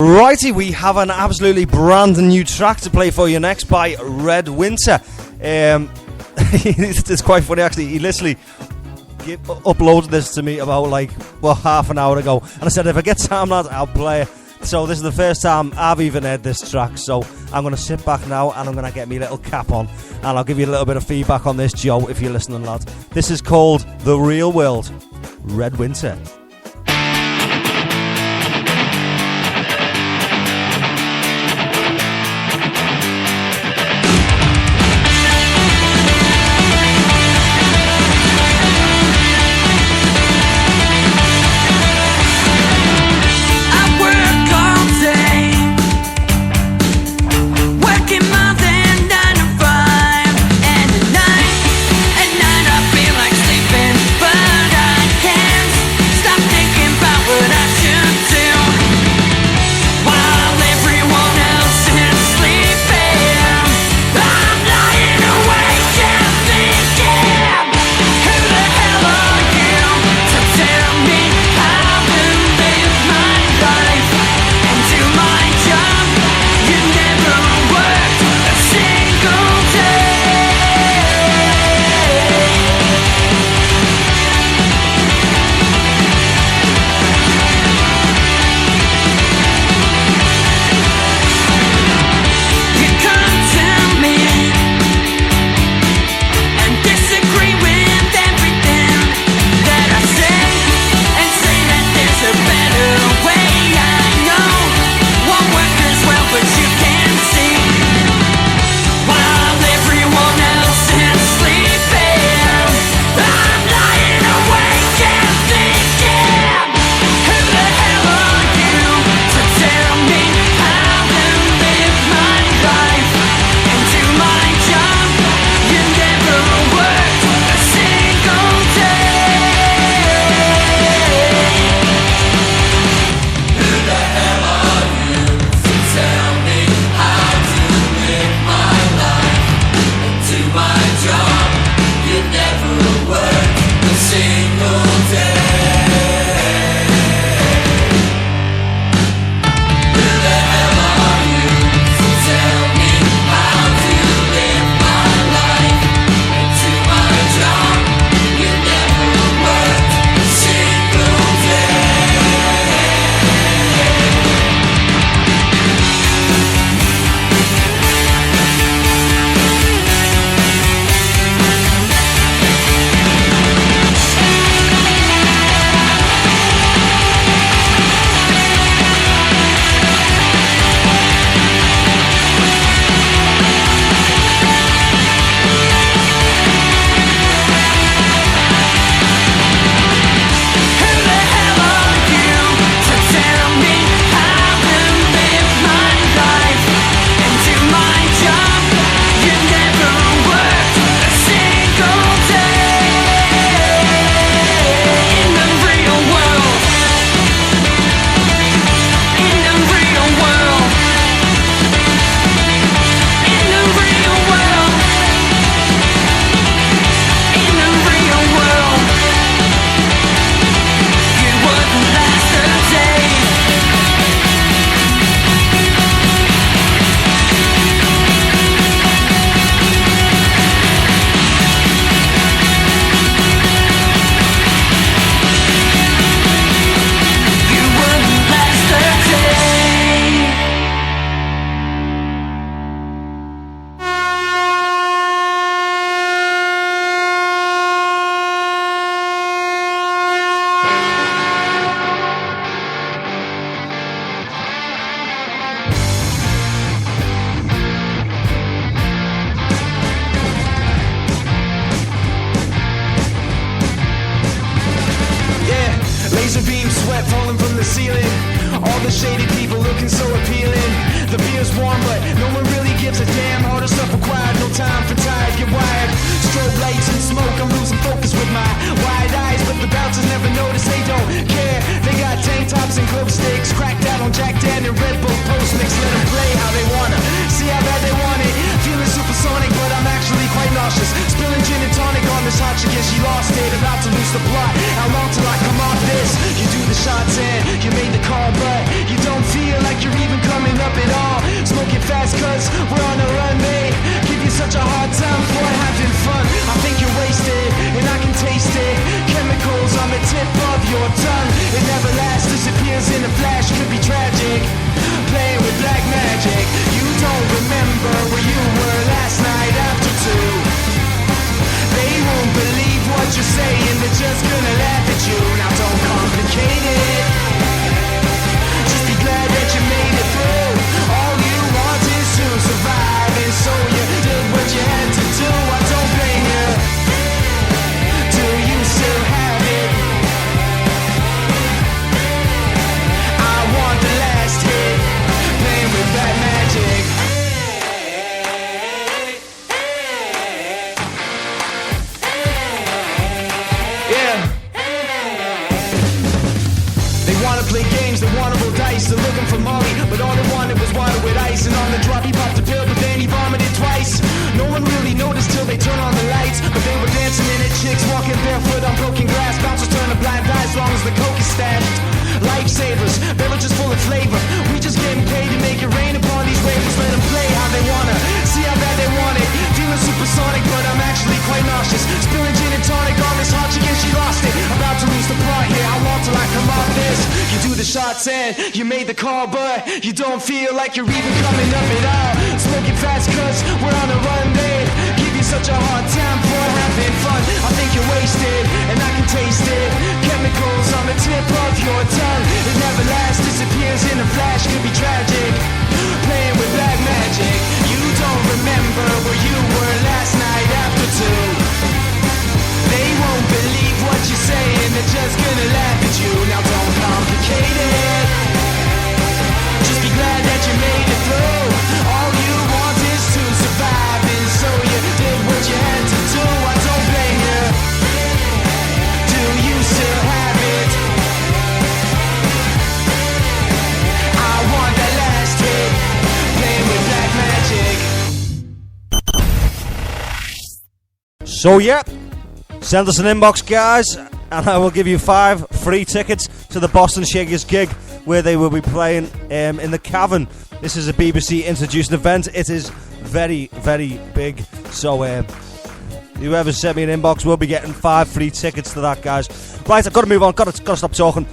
Righty, we have an absolutely brand new track to play for you next by Red Winter. It's quite funny actually. He literally uploaded this to me about half an hour ago, and I said if I get time lads I'll play it. So this is the first time I've even heard this track, so I'm going to sit back now and I'm going to get me little cap on and I'll give you a little bit of feedback on this, Joe, if you're listening, lads. This is called The Real World, Red Winter. Spilling gin and tonic on this hot chick, and she lost it, about to lose the plot. How long want till I come off this. You do the shots and you made the call, but you don't feel like you're even coming up at all. Smoking fast cause we're on a run, mate. Give you such a hard time for having fun. I think you're wasted and I can taste it. Chemicals on the tip of your tongue. It never lasts, disappears in a flash, could be tragic. Playing with black magic. You don't remember where you were last night after 2. They won't believe what you're saying, they're just gonna laugh at you. Now don't complicate it. Just be glad that you made it through. All you want is to survive, and so you did what you had to do. I don't blame you. Do you still have it? I want the last hit. Playing with black magic. Play games, they wanna roll dice. They're looking for Molly, but all they wanted was water with ice. And on the drop he popped a pill, but then he vomited twice. No one really noticed till they turn on the lights, but they were dancing in it. Chicks walking barefoot on broken glass. Bouncers turn a blind eye as long as the coke is stashed. Lifesavers, beverages full of flavor. We just getting paid to make it rain upon these ravers. Let them play how they wanna, see how bad they want it. Feeling supersonic, but I'm actually quite nauseous. Spilling gin and tonic on this hot chicken, she lost it. About to lose the plot here, I want till I come off this. You do the shots and you made the call, but you don't feel like you're even coming up at all. Smoking fast cause we're on a run, babe. Give you such a hard time for having fun. I think you're wasted and I can taste it. Chemicals on the tip of your tongue. It never lasts, disappears in a flash, could be tragic. Playing with black magic. You don't remember where you were last night after 2. They won't believe what you're saying, they're just gonna laugh at you. Now don't complicate it. Just be glad that you made it through. All you want is to survive, and so you did what you had to do. I don't blame you. Do you still have it? I want that last hit. Playing with black magic. So yeah, send us an inbox, guys, and I will give you 5 free tickets to the Boston Shakers gig, where they will be playing in the Cavern. This is a BBC introducing event. It is very, very big. So whoever sent me an inbox will be getting 5 free tickets to that, guys. Right, I've got to move on. Got to stop talking.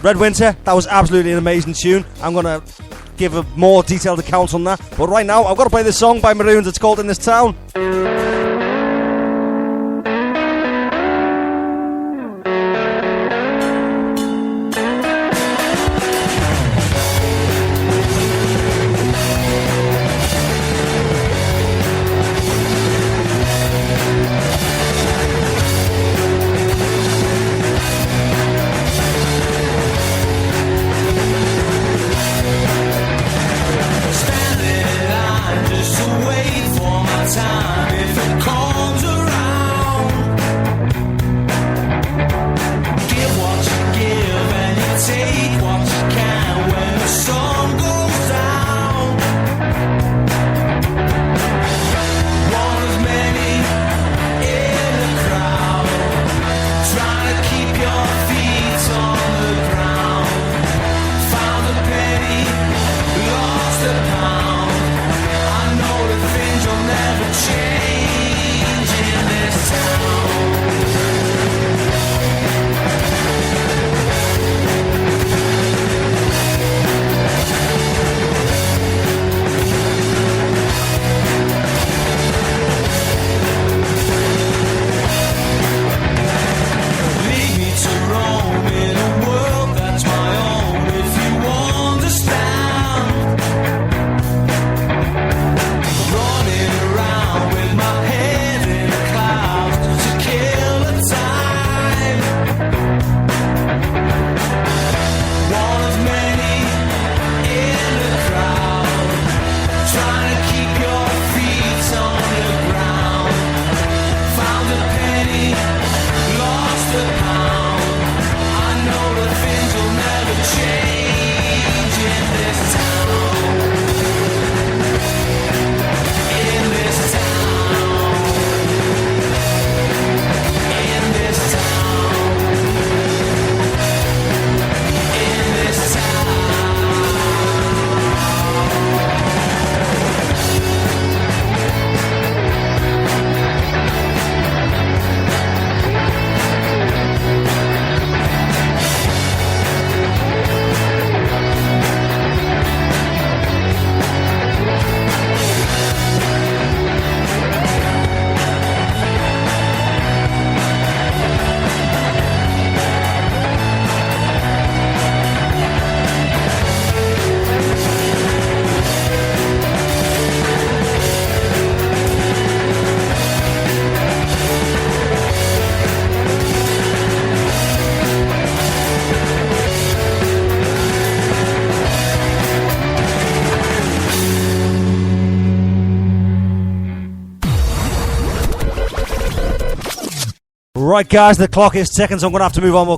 Red Winter, that was absolutely an amazing tune. I'm going to give a more detailed account on that. But right now, I've got to play this song by Maroons. It's called In This Town. Standing in line just to wait for my time. Right, guys, the clock is ticking, so I'm going to have to move on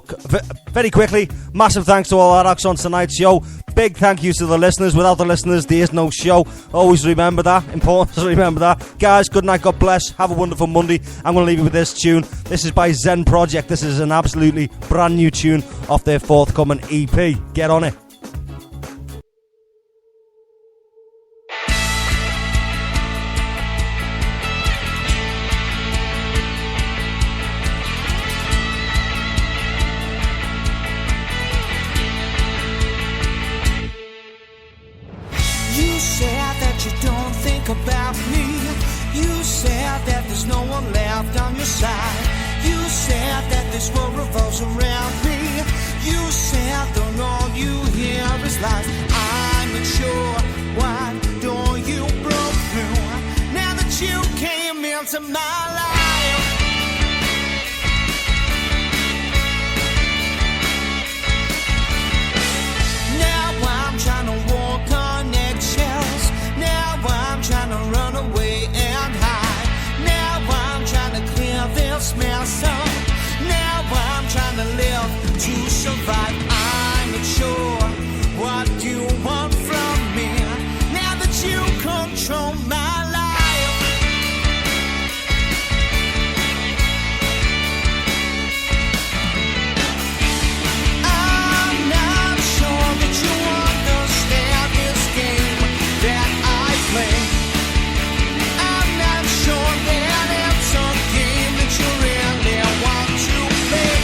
very quickly. Massive thanks to all our acts on tonight's show. Big thank you to the listeners. Without the listeners, there is no show. Always remember that. Important to remember that. Guys, good night, God bless. Have a wonderful Monday. I'm going to leave you with this tune. This is by Zen Project. This is an absolutely brand new tune off their forthcoming EP. Get on it. About me, you said that there's no one left on your side. You said that this world revolves around me. You said that all you hear is lies. I'm not sure why don't you broke through now that you came into my life. Now I'm trying to walk on eggshells. Now I'm trying to run away and hide. Now I'm trying to clear this mess up. Now I'm trying to live to survive. I'm not sure what you want from me now that you control my life. I'm not sure that you understand this game that I play. I'm not sure that it's a game that you really want to play.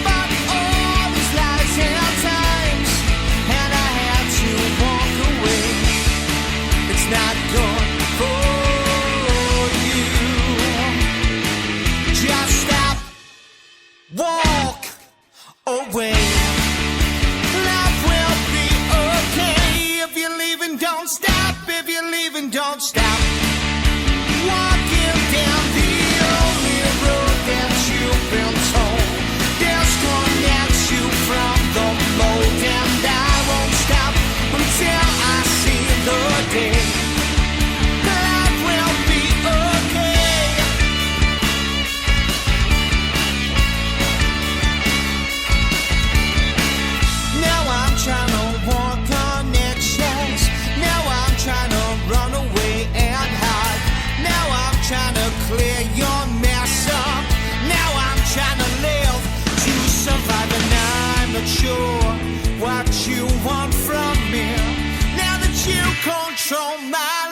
But all these lies and times, and I had to walk away. It's not good for you. Just stop, walk away. Life will be okay if you're leaving. Don't stop. If you're leaving, don't stop. Walking down the only road that you've been told disconnects you from the mold, and I won't stop until I see the day. Life will be okay. Now I'm trying to walk on eggshells. Now I'm trying to run away and hide. Now I'm trying to clear your mess up. Now I'm trying to live to survive, and I'm not sure what you want from me now that you control my